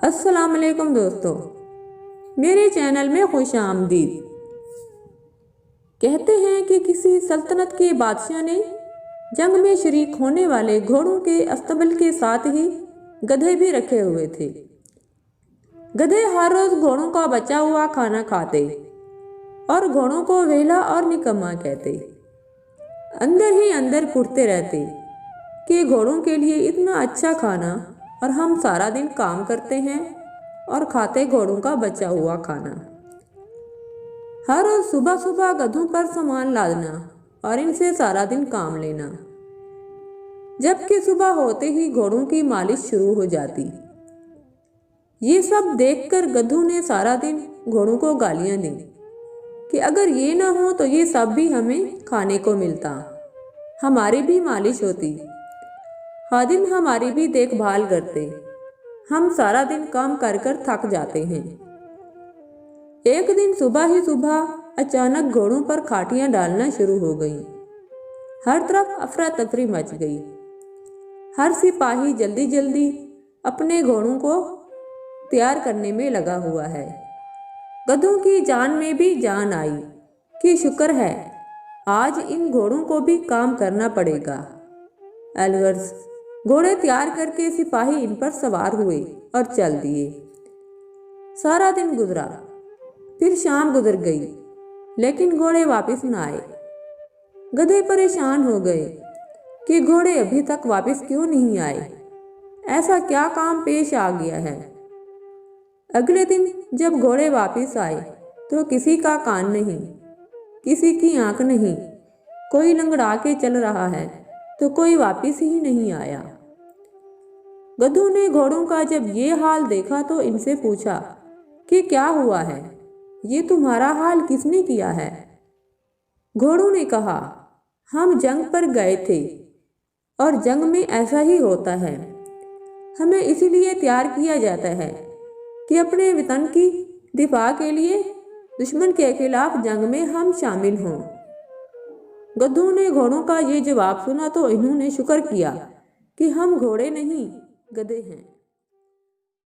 अस्सलाम वालेकुम दोस्तों, मेरे चैनल में खुश आमदीद। कहते हैं कि किसी सल्तनत के बादशाह ने जंग में शरीक होने वाले घोड़ों के अस्तबल के साथ ही गधे भी रखे हुए थे। गधे हर रोज घोड़ों का बचा हुआ खाना खाते और घोड़ों को वेला और निकम्मा कहते। अंदर ही अंदर कुटते रहते कि घोड़ों के लिए इतना अच्छा खाना और हम सारा दिन काम करते हैं और खाते घोड़ों का बचा हुआ खाना। हर रोज सुबह सुबह गधों पर सामान लादना और इनसे सारा दिन काम लेना, जबकि सुबह होते ही घोड़ों की मालिश शुरू हो जाती। ये सब देखकर गधों ने सारा दिन घोड़ों को गालियां दी कि अगर ये ना हो तो ये सब भी हमें खाने को मिलता, हमारी भी मालिश होती, खादिम हमारी भी देखभाल करते, हम सारा दिन काम कर कर थक जाते हैं। एक दिन सुबह ही सुबह अचानक घोड़ों पर खाटियां डालना शुरू हो गईं। हर तरफ अफरा तफरी मच गई। हर सिपाही जल्दी जल्दी अपने घोड़ों को तैयार करने में लगा हुआ है। गधों की जान में भी जान आई कि शुक्र है आज इन घोड़ों को भी काम करना पड़ेगा। अलवर्स घोड़े तैयार करके सिपाही इन पर सवार हुए और चल दिए। सारा दिन गुजरा, फिर शाम गुजर गई, लेकिन घोड़े वापस न आए। गधे परेशान हो गए कि घोड़े अभी तक वापस क्यों नहीं आए, ऐसा क्या काम पेश आ गया है। अगले दिन जब घोड़े वापस आए तो किसी का कान नहीं, किसी की आंख नहीं, कोई लंगड़ा के चल रहा है तो कोई वापस ही नहीं आया। गधों ने घोड़ों का जब ये हाल देखा तो इनसे पूछा कि क्या हुआ है, ये तुम्हारा हाल किसने किया है। घोड़ों ने कहा, हम जंग पर गए थे और जंग में ऐसा ही होता है। हमें इसीलिए तैयार किया जाता है कि अपने वतन की दिफा के लिए दुश्मन के खिलाफ जंग में हम शामिल हों। गधों ने घोड़ों का ये जवाब सुना तो इन्होंने शुक्र किया कि हम घोड़े नहीं गधे हैं।